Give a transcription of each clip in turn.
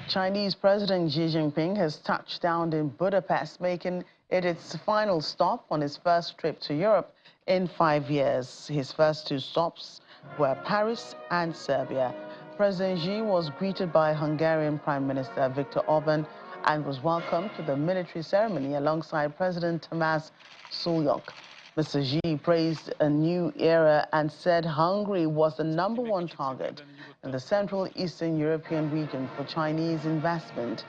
Chinese President Xi Jinping has touched down in Budapest, making it its final stop on his first trip to Europe in 5 years. His first two stops were Paris and Serbia. President Xi was greeted by Hungarian Prime Minister Viktor Orban and was welcomed to the military ceremony alongside President Tamás Sulyok. Mr. Xi praised a new era and said Hungary was the #1 target in the Central Eastern European region for Chinese investment.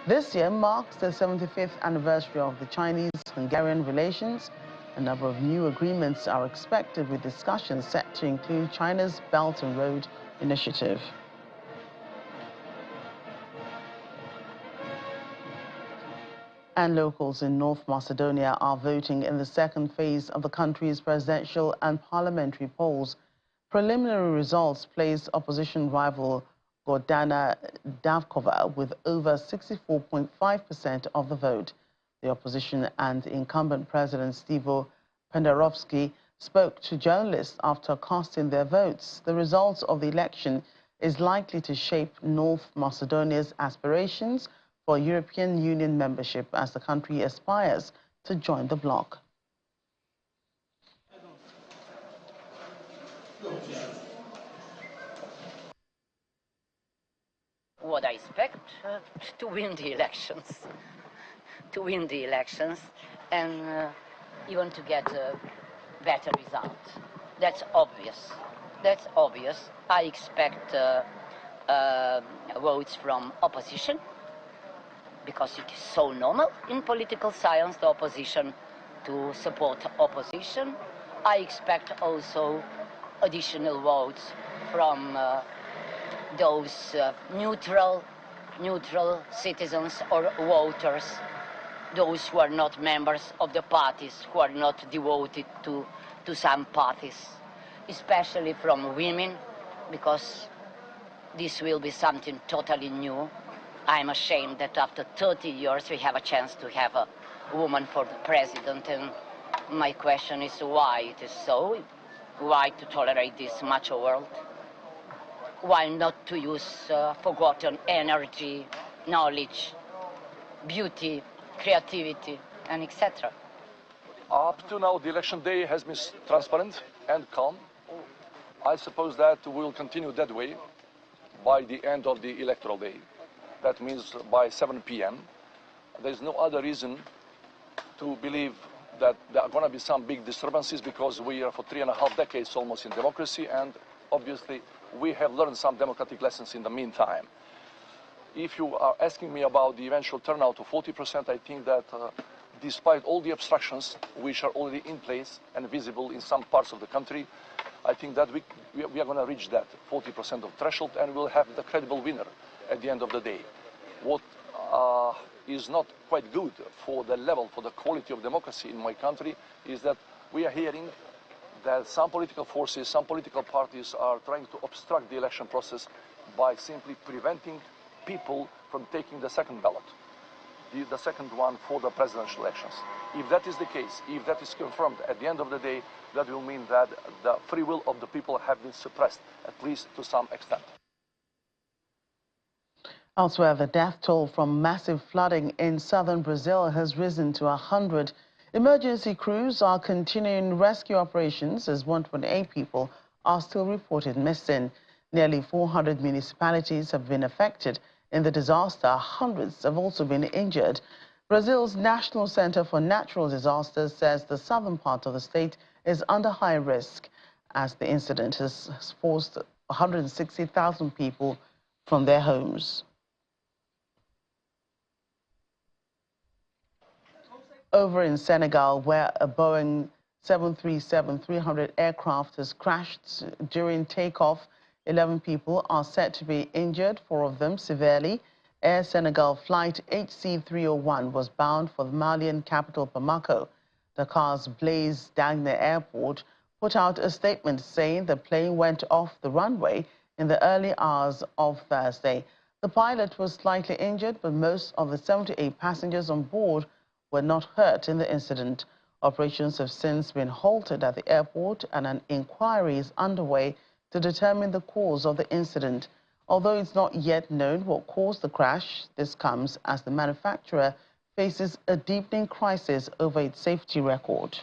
This year marks the 75th anniversary of the Chinese-Hungarian relations. A number of new agreements are expected, with discussions set to include China's Belt and Road Initiative. And locals in North Macedonia are voting in the second phase of the country's presidential and parliamentary polls. Preliminary results place opposition rival Gordana Davkova with over 64.5% of the vote. The opposition and incumbent President Stevo Pendarovsky spoke to journalists after casting their votes. The results of the election is likely to shape North Macedonia's aspirations for European Union membership as the country aspires to join the bloc. What I expect to win the elections, and even to get a better result. That's obvious. I expect votes from opposition, because it is so normal in political science, the opposition to support opposition. I expect also additional votes from those neutral citizens or voters, those who are not members of the parties, who are not devoted to some parties, especially from women, because this will be something totally new. I'm ashamed that after 30 years we have a chance to have a woman for the president, and my question is why it is so? Why to tolerate this macho world? Why not to use forgotten energy, knowledge, beauty, creativity, and etc.? Up to now, the election day has been transparent and calm. I suppose that we will continue that way by the end of the electoral day. That means by 7 p.m. There's no other reason to believe that there are going to be some big disturbances, because we are for 3.5 decades almost in democracy, and obviously we have learned some democratic lessons in the meantime. If you are asking me about the eventual turnout of 40%, I think that despite all the obstructions which are already in place and visible in some parts of the country, I think that we are going to reach that 40% of threshold, and we'll have the credible winner at the end of the day. What is not quite good for the level, for the quality of democracy in my country, is that we are hearing that some political forces, some political parties are trying to obstruct the election process by simply preventing people from taking the second ballot, the second one for the presidential elections. If that is the case, if that is confirmed at the end of the day, that will mean that the free will of the people have been suppressed, at least to some extent. Elsewhere, the death toll from massive flooding in southern Brazil has risen to 100. Emergency crews are continuing rescue operations as 128 people are still reported missing. Nearly 400 municipalities have been affected in the disaster. Hundreds have also been injured. Brazil's National Center for Natural Disasters says the southern part of the state is under high risk, as the incident has forced 160,000 people from their homes. Over in Senegal, where a Boeing 737-300 aircraft has crashed during takeoff, 11 people are said to be injured, 4 of them severely. Air Senegal flight HC301 was bound for the Malian capital Bamako. Dakar's Blaise Dagne Airport put out a statement saying the plane went off the runway in the early hours of Thursday. The pilot was slightly injured, but most of the 78 passengers on board were not hurt in the incident. Operations have since been halted at the airport, and an inquiry is underway to determine the cause of the incident. Although it's not yet known what caused the crash, this comes as the manufacturer faces a deepening crisis over its safety record.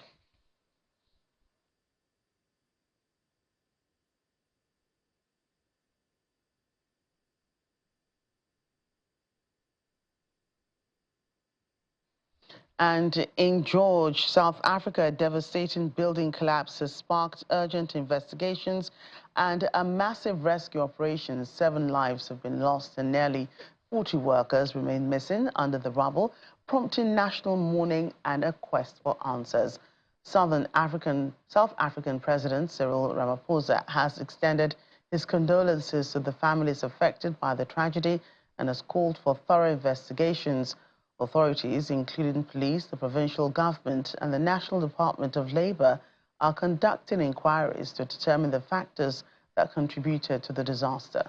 And in George, South Africa, a devastating building collapse has sparked urgent investigations and a massive rescue operation. 7 lives have been lost and nearly 40 workers remain missing under the rubble, prompting national mourning and a quest for answers. South African President Cyril Ramaphosa has extended his condolences to the families affected by the tragedy and has called for thorough investigations. Authorities, including police, the provincial government, and the National Department of Labour, are conducting inquiries to determine the factors that contributed to the disaster.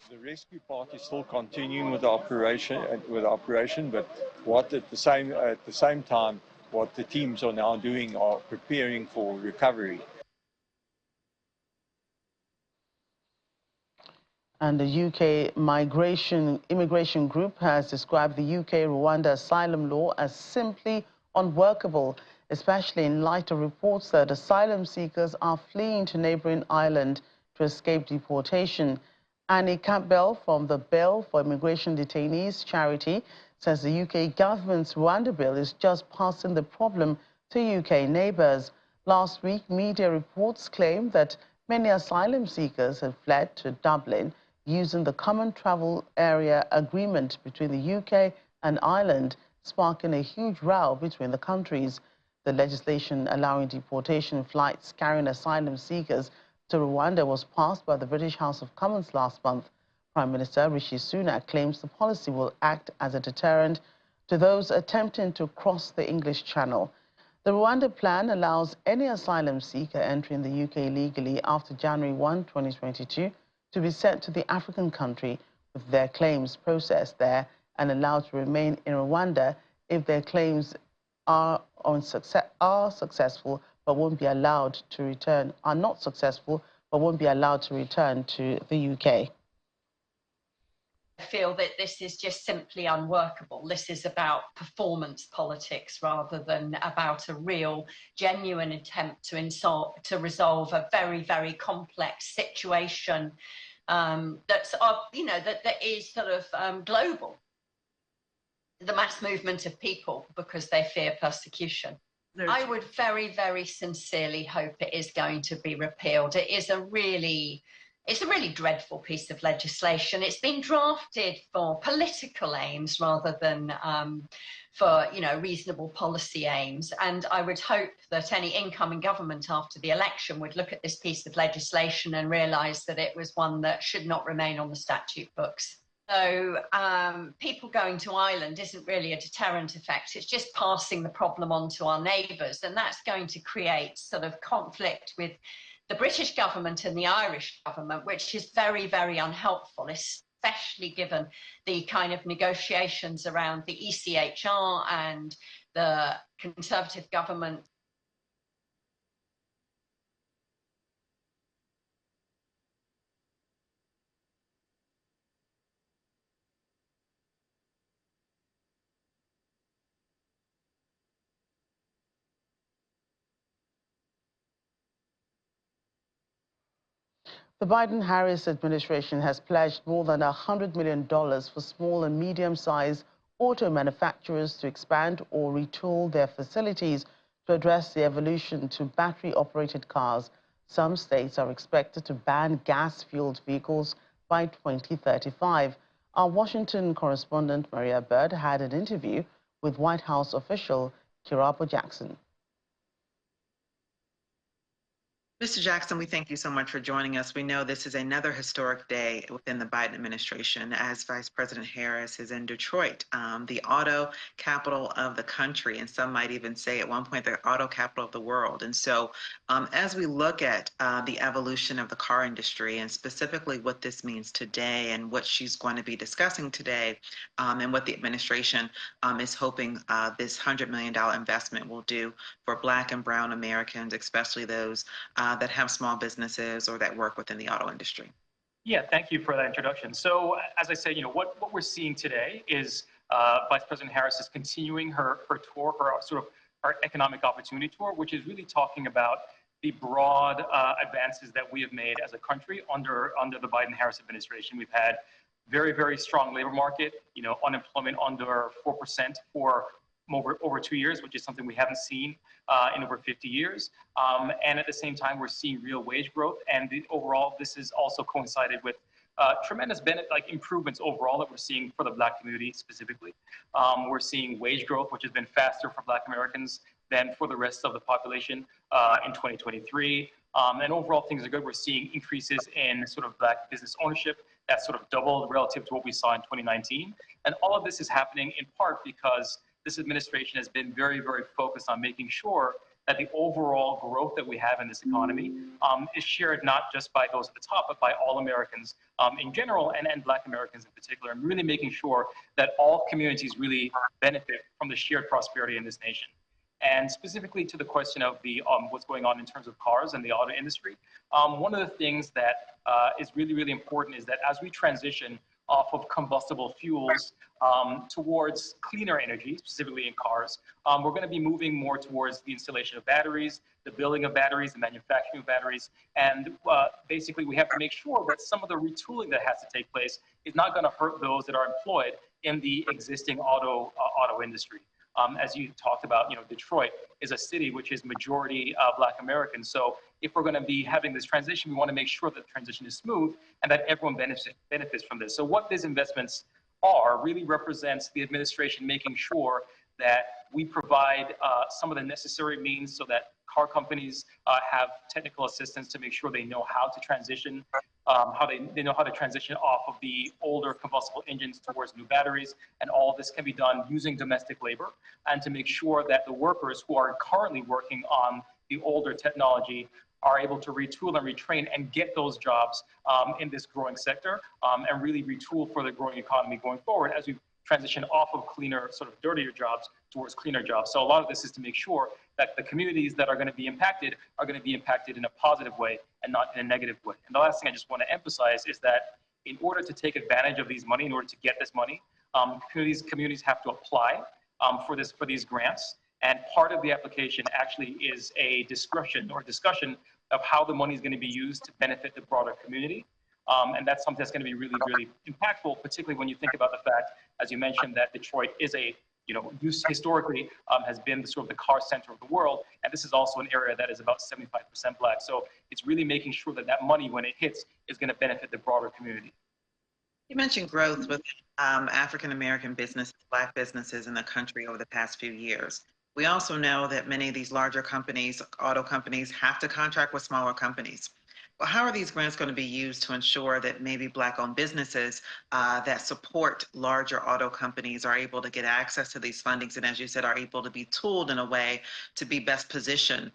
The rescue part is still continuing with the operation, but what at the same time, what the teams are now doing are preparing for recovery. And the UK Immigration Group has described the UK-Rwanda asylum law as simply unworkable, especially in light of reports that asylum seekers are fleeing to neighbouring Ireland to escape deportation. Annie Campbell from the Bill for Immigration Detainees charity says the UK government's Rwanda bill is just passing the problem to UK neighbours. Last week, media reports claimed that many asylum seekers had fled to Dublin using the Common Travel Area Agreement between the UK and Ireland, sparking a huge row between the countries. The legislation allowing deportation flights carrying asylum seekers to Rwanda was passed by the British House of Commons last month. Prime Minister Rishi Sunak claims the policy will act as a deterrent to those attempting to cross the English Channel. The Rwanda plan allows any asylum seeker entering the UK legally after January 1, 2022 to be sent to the African country with their claims processed there and allowed to remain in Rwanda if their claims are successful but won't be allowed to return, are not successful but won't be allowed to return to the UK. I feel that this is just simply unworkable. This is about performance politics rather than about a real, genuine attempt to resolve a very, very complex situation that is sort of global. The mass movement of people because they fear persecution. I would very, very sincerely hope it is going to be repealed. It's a really dreadful piece of legislation. It's been drafted for political aims rather than for reasonable policy aims. And I would hope that any incoming government after the election would look at this piece of legislation and realise that it was one that should not remain on the statute books. So people going to Ireland isn't really a deterrent effect. It's just passing the problem on to our neighbours, and that's going to create sort of conflict with the British government and the Irish government, which is very, very unhelpful, especially given the kind of negotiations around the ECHR and the Conservative government. The Biden-Harris administration has pledged more than $100 million for small and medium-sized auto manufacturers to expand or retool their facilities to address the evolution to battery-operated cars. Some states are expected to ban gas-fueled vehicles by 2035. Our Washington correspondent Maria Bird had an interview with White House official Kirabo Jackson. Mr. Jackson, we thank you so much for joining us. We know this is another historic day within the Biden administration as Vice President Harris is in Detroit, the auto capital of the country, and some might even say at one point the auto capital of the world. And so as we look at the evolution of the car industry and specifically what this means today and what she's going to be discussing today and what the administration is hoping this $100 million investment will do for Black and Brown Americans, especially those that have small businesses or that work within the auto industry? Yeah, thank you for that introduction. So as I said, what we're seeing today is Vice President Harris is continuing her tour, her economic opportunity tour, which is really talking about the broad advances that we have made as a country under the Biden-Harris administration. We've had very, very strong labor market, unemployment under 4% for over 2 years, which is something we haven't seen in over 50 years. And at the same time, we're seeing real wage growth. And overall, this has also coincided with tremendous improvements overall that we're seeing for the Black community specifically. We're seeing wage growth, which has been faster for Black Americans than for the rest of the population in 2023. And overall, things are good. We're seeing increases in sort of Black business ownership. That's sort of doubled relative to what we saw in 2019. And all of this is happening in part because this administration has been very, very focused on making sure that the overall growth that we have in this economy is shared not just by those at the top, but by all Americans in general and Black Americans in particular, and really making sure that all communities really benefit from the shared prosperity in this nation. And specifically to the question of the what's going on in terms of cars and the auto industry, one of the things that is really, really important is that as we transition off of combustible fuels towards cleaner energy, specifically in cars, we're going to be moving more towards the installation of batteries, the building of batteries, the manufacturing of batteries, and basically we have to make sure that some of the retooling that has to take place is not going to hurt those that are employed in the existing auto industry. As you talked about, Detroit is a city which is majority Black American. So if we're going to be having this transition, we want to make sure that the transition is smooth and that everyone benefits from this. So what these investments are really represents the administration making sure that we provide some of the necessary means so that car companies have technical assistance to make sure they know how to transition, they know how to transition off of the older combustible engines towards new batteries, and all of this can be done using domestic labor, and to make sure that the workers who are currently working on the older technology are able to retool and retrain and get those jobs in this growing sector, and really retool for the growing economy going forward as we transition off of cleaner, sort of dirtier jobs towards cleaner jobs. So a lot of this is to make sure that the communities that are going to be impacted are going to be impacted in a positive way and not in a negative way. And the last thing I just want to emphasize is that in order to take advantage of these money, in order to get this money, communities have to apply for these grants. And part of the application actually is a discussion of how the money is going to be used to benefit the broader community. And that's something that's going to be really, really impactful, particularly when you think about the fact, as you mentioned, that Detroit is historically has been sort of the car center of the world. And this is also an area that is about 75% Black. So it's really making sure that that money, when it hits, is going to benefit the broader community. You mentioned growth with African-American businesses, Black businesses in the country over the past few years. We also know that many of these larger companies, auto companies, have to contract with smaller companies. Well, how are these grants going to be used to ensure that maybe Black-owned businesses that support larger auto companies are able to get access to these fundings and, as you said, are able to be tooled in a way to be best positioned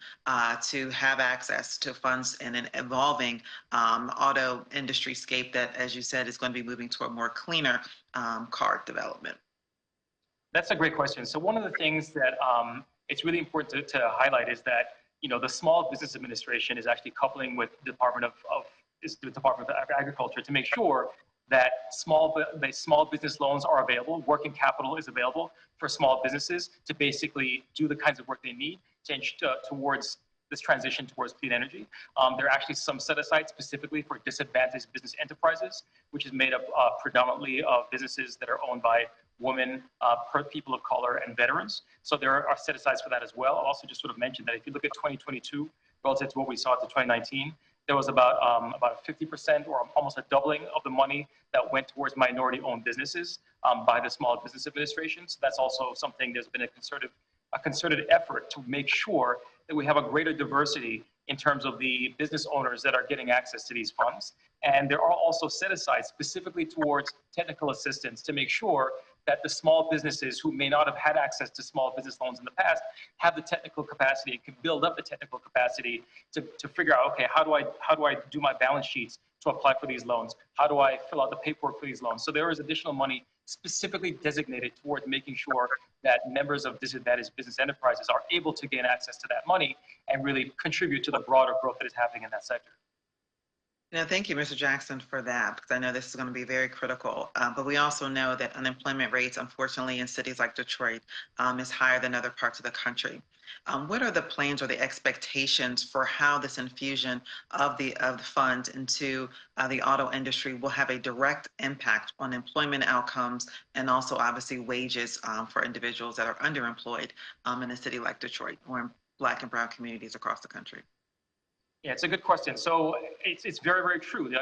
to have access to funds in an evolving auto industry scape that, as you said, is going to be moving toward more cleaner car development? That's a great question. So one of the things that it's really important to highlight is that the Small Business Administration is actually coupling with the Department of Agriculture to make sure that small business loans are available, working capital is available for small businesses to basically do the kinds of work they need towards this transition towards clean energy. There are actually some set aside specifically for disadvantaged business enterprises, which is made up predominantly of businesses that are owned by women, people of color, and veterans. So there are set asides for that as well. I'll also just sort of mention that if you look at 2022 relative to what we saw to 2019, there was about a 50% or almost a doubling of the money that went towards minority-owned businesses by the Small Business Administration. So that's also something. There's been a concerted effort to make sure that we have a greater diversity in terms of the business owners that are getting access to these funds. And there are also set aside specifically towards technical assistance to make sure that the small businesses who may not have had access to small business loans in the past have the technical capacity and can build up the technical capacity to figure out, okay, how do I do my balance sheets to apply for these loans? How do I fill out the paperwork for these loans? So there is additional money specifically designated towards making sure that members of disadvantaged business enterprises are able to gain access to that money and really contribute to the broader growth that is happening in that sector. Thank you, Mr. Jackson, for that, because I know this is going to be very critical. But we also know that unemployment rates, unfortunately, in cities like Detroit is higher than other parts of the country. What are the plans or the expectations for how this infusion of the funds into the auto industry will have a direct impact on employment outcomes and also obviously wages for individuals that are underemployed in a city like Detroit or in Black and brown communities across the country? Yeah, it's a good question. So it's very, very true.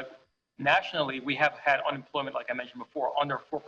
Nationally, we have had unemployment, like I mentioned before, under 4%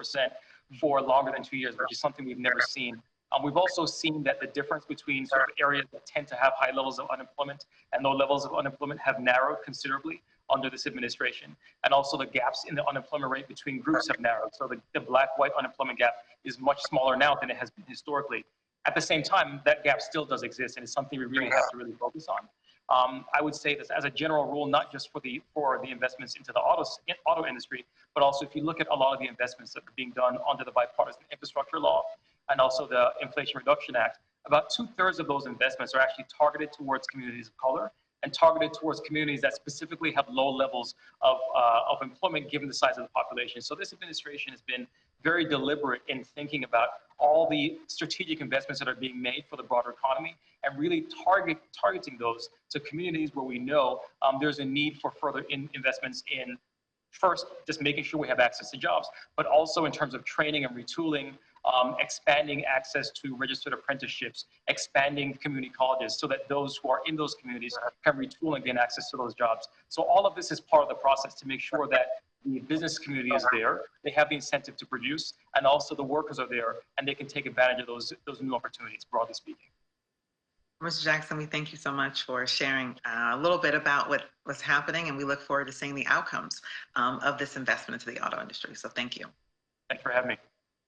for longer than 2 years, which is something we've never seen. We've also seen that the difference between sort of areas that tend to have high levels of unemployment and low levels of unemployment have narrowed considerably under this administration. And also the gaps in the unemployment rate between groups have narrowed. So the Black-white unemployment gap is much smaller now than it has been historically. At the same time, that gap still does exist, and it's something we really have to really focus on. I would say this as a general rule, not just for the investments into the auto industry, but also if you look at a lot of the investments that are being done under the bipartisan infrastructure law and also the Inflation Reduction Act, about 2/3 of those investments are actually targeted towards communities of color and targeted towards communities that specifically have low levels of employment given the size of the population. So this administration has been very deliberate in thinking about all the strategic investments that are being made for the broader economy and really targeting those to communities where we know there's a need for further investments in, first, just making sure we have access to jobs, but also in terms of training and retooling, expanding access to registered apprenticeships, expanding community colleges so that those who are in those communities can retool and gain access to those jobs. So all of this is part of the process to make sure that the business community is there, they have the incentive to produce, and also the workers are there, and they can take advantage of those new opportunities, broadly speaking. Mr. Jackson, we thank you so much for sharing a little bit about what was happening, and we look forward to seeing the outcomes of this investment into the auto industry. So thank you. Thanks for having me.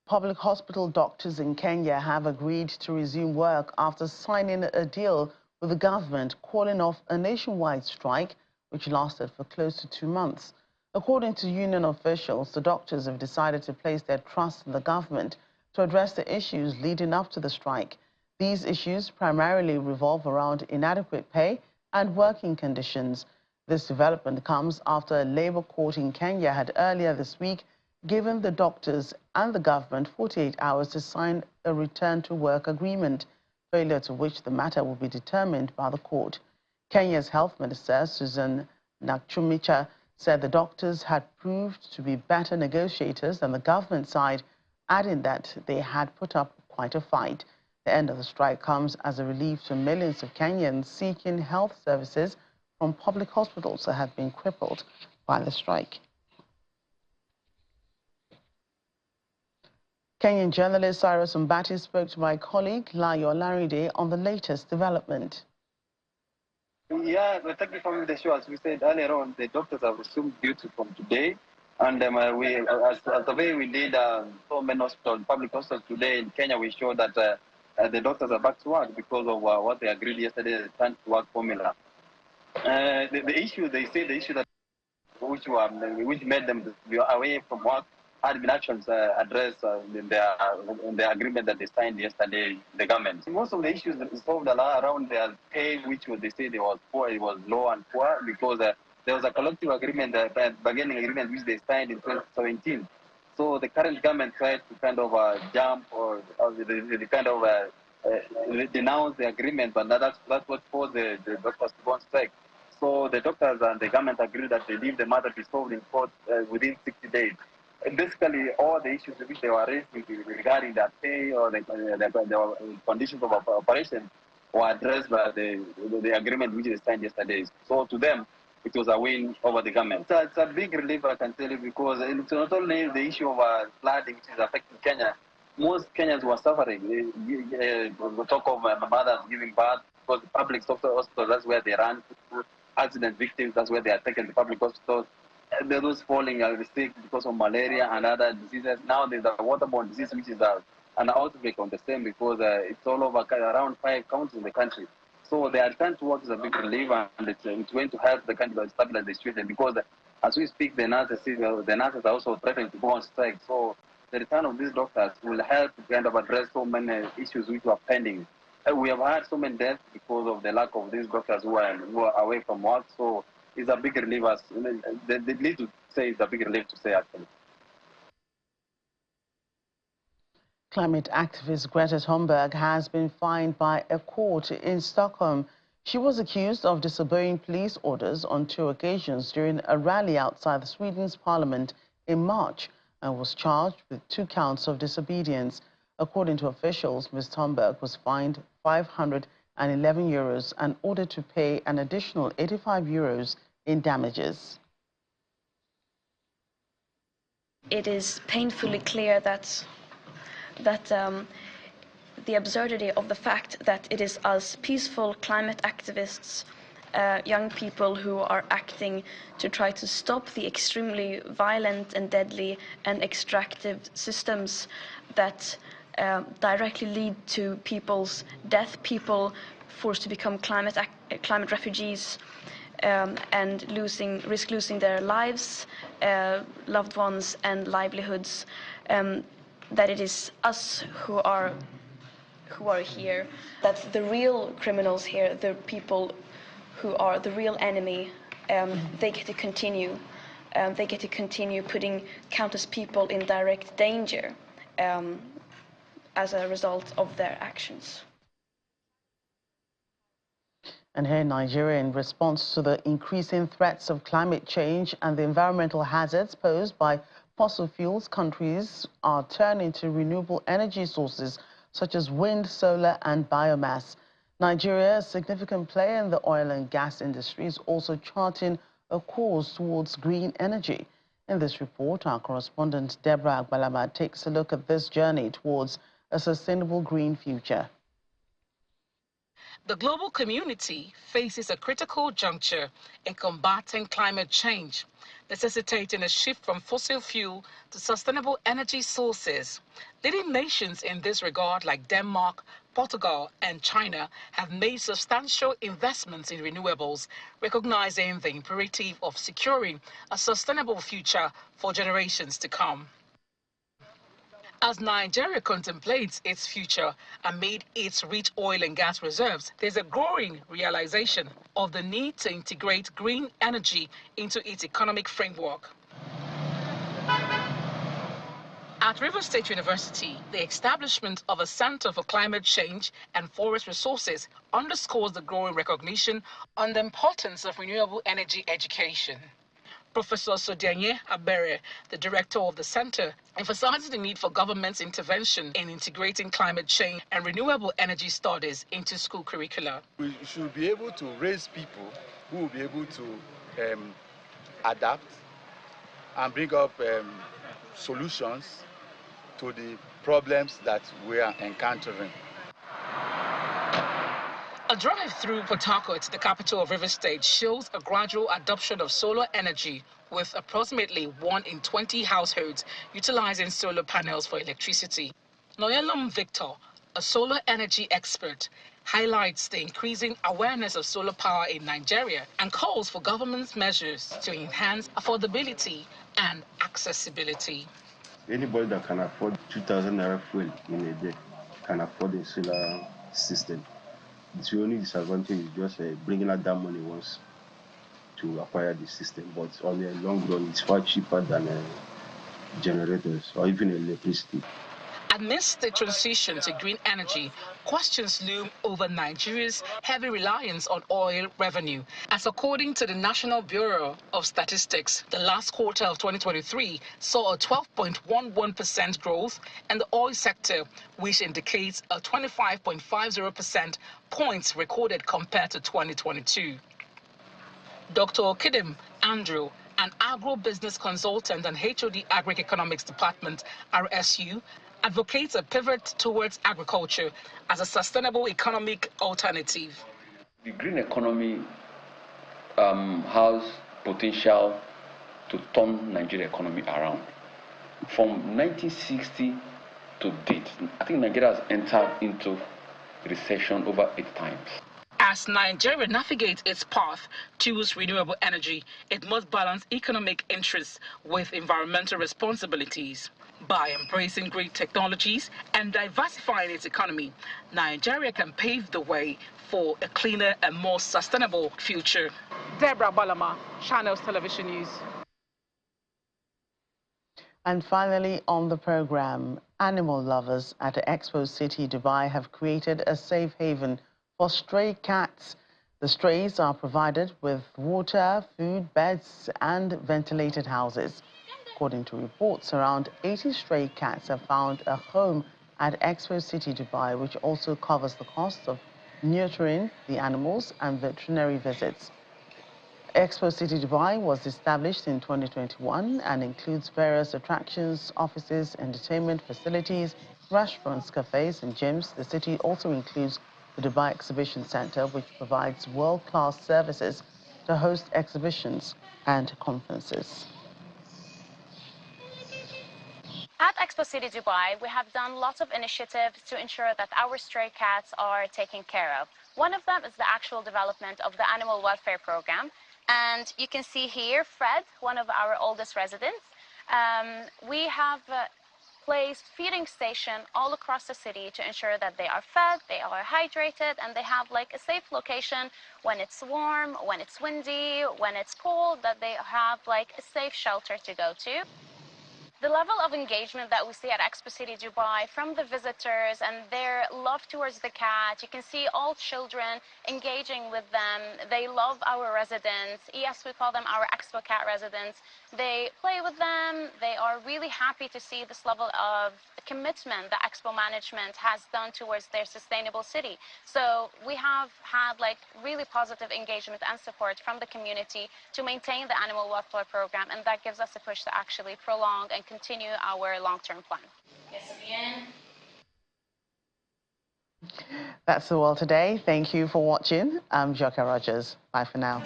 Public hospital doctors in Kenya have agreed to resume work after signing a deal with the government calling off a nationwide strike, which lasted for close to 2 months. According to union officials, the doctors have decided to place their trust in the government to address the issues leading up to the strike. These issues primarily revolve around inadequate pay and working conditions. This development comes after a labor court in Kenya had earlier this week given the doctors and the government 48 hours to sign a return-to-work agreement, failure to which the matter will be determined by the court. Kenya's Health Minister, Susan Nakhumicha, said the doctors had proved to be better negotiators than the government side, adding that they had put up quite a fight. The end of the strike comes as a relief to millions of Kenyans seeking health services from public hospitals that have been crippled by the strike. Kenyan journalist Cyrus Mbati spoke to my colleague Layo Laride on the latest development. Yeah, thank you for having the show. As we said earlier on, the doctors have resumed duty from today. And as the way we did so many hospitals, public hospitals today in Kenya, we showed that the doctors are back to work because of what they agreed yesterday, the return to work formula. The issue, they say the issue that which made them be away from work had been actions addressed in the agreement that they signed yesterday, the government. Most of the issues that solved around their pay, which they say they was poor, it was low and poor, because there was a collective agreement, bargaining agreement, which they signed in 2017. So the current government tried to kind of jump or they kind of denounce the agreement, but that's what caused the doctors to go on strike. So the doctors and the government agreed that they leave the matter be solved in court within 60 days. And basically, all the issues which they were raising regarding their pay or the conditions of operation were addressed by the agreement which they signed yesterday. So to them, it was a win over the government. So it's a big relief, I can tell you, because it's not only the issue of flooding which is affecting Kenya. Most Kenyans were suffering. We talk of mothers giving birth, because the public hospital, that's where they run. Accident victims, that's where they are taken to public hospitals. Those falling sick because of malaria and other diseases. Now there's a waterborne disease which is an outbreak on the same, because it's all over around 5 counties in the country. So the return to work is a big relief, and it's going to help the country to stabilize the situation, because as we speak, the nurses are also threatening to go on strike. So the return of these doctors will help kind of address so many issues which were pending. We have had so many deaths because of the lack of these doctors who are away from work. So it's a big relief. They need to say it's a big relief to say actually. Climate activist Greta Thunberg has been fined by a court in Stockholm. She was accused of disobeying police orders on 2 occasions during a rally outside Sweden's parliament in March and was charged with 2 counts of disobedience. According to officials, Ms. Thunberg was fined €511 and ordered to pay an additional €85 in damages. It is painfully clear that the absurdity of the fact that it is us peaceful climate activists, young people who are acting to try to stop the extremely violent and deadly and extractive systems that directly lead to people's death, people forced to become climate refugees, and risk losing their lives, loved ones and livelihoods, that it is us who are here, that the real criminals here, the people who are the real enemy, they get to continue. They get to continue putting countless people in direct danger as a result of their actions. And here in Nigeria, in response to the increasing threats of climate change and the environmental hazards posed by fossil fuels, countries are turning to renewable energy sources such as wind, solar and biomass. Nigeria, a significant player in the oil and gas industry, is also charting a course towards green energy. In this report, our correspondent Deborah Agbalama takes a look at this journey towards a sustainable green future. The global community faces a critical juncture in combating climate change, necessitating a shift from fossil fuel to sustainable energy sources. Leading nations in this regard like Denmark, Portugal and China have made substantial investments in renewables, recognizing the imperative of securing a sustainable future for generations to come. As Nigeria contemplates its future amid its rich oil and gas reserves, there's a growing realization of the need to integrate green energy into its economic framework. At Rivers State University, the establishment of a Center for Climate Change and Forest Resources underscores the growing recognition on the importance of renewable energy education. Professor Sodianye Abere, the director of the center, emphasizes the need for government's intervention in integrating climate change and renewable energy studies into school curricula. We should be able to raise people who will be able to adapt and bring up solutions to the problems that we are encountering. A drive through Port Harcourt, the capital of Rivers State, shows a gradual adoption of solar energy, with approximately 1 in 20 households utilizing solar panels for electricity. Noyelum Victor, a solar energy expert, highlights the increasing awareness of solar power in Nigeria and calls for government's measures to enhance affordability and accessibility. Anybody that can afford 2,000 naira fuel in a day can afford a solar system. The only disadvantage is just bringing out that money once to acquire the system, but on the long run, it's far cheaper than generators or even electricity. Amidst the transition to green energy, questions loom over Nigeria's heavy reliance on oil revenue. As according to the National Bureau of Statistics, the last quarter of 2023 saw a 12.11% growth in the oil sector, which indicates a 25.50% points recorded compared to 2022. Dr. Okidem Andrew, an agro-business consultant and HOD Agri-Economics Department, RSU, advocates a pivot towards agriculture as a sustainable economic alternative. The green economy has potential to turn Nigerian economy around. From 1960 to date, I think Nigeria has entered into recession over 8 times. As Nigeria navigates its path towards renewable energy, it must balance economic interests with environmental responsibilities. By embracing green technologies and diversifying its economy, Nigeria can pave the way for a cleaner and more sustainable future. Deborah Balama, Channels Television News. And finally on the program, animal lovers at Expo City, Dubai have created a safe haven for stray cats. The strays are provided with water, food, beds and ventilated houses. According to reports, around 80 stray cats have found a home at Expo City, Dubai, which also covers the cost of neutering the animals and veterinary visits. Expo City Dubai was established in 2021 and includes various attractions, offices, entertainment facilities, restaurants, cafes and gyms. The city also includes the Dubai Exhibition Center, which provides world-class services to host exhibitions and conferences. At Expo City Dubai, we have done lots of initiatives to ensure that our stray cats are taken care of. One of them is the actual development of the animal welfare program. And you can see here Fred, one of our oldest residents. We have placed feeding stations all across the city to ensure that they are fed, they are hydrated, and they have like a safe location when it's warm, when it's windy, when it's cold, that they have like a safe shelter to go to. The level of engagement that we see at Expo City Dubai from the visitors and their love towards the cat, you can see all children engaging with them. They love our residents. Yes, we call them our Expo Cat residents. They play with them. They are really happy to see this level of commitment that Expo management has done towards their sustainable city. So we have had like really positive engagement and support from the community to maintain the animal welfare program, and that gives us a push to actually prolong and continue our long-term plan. Yes, again. That's the world today. Thank you for watching. I'm Joka Rogers. Bye for now.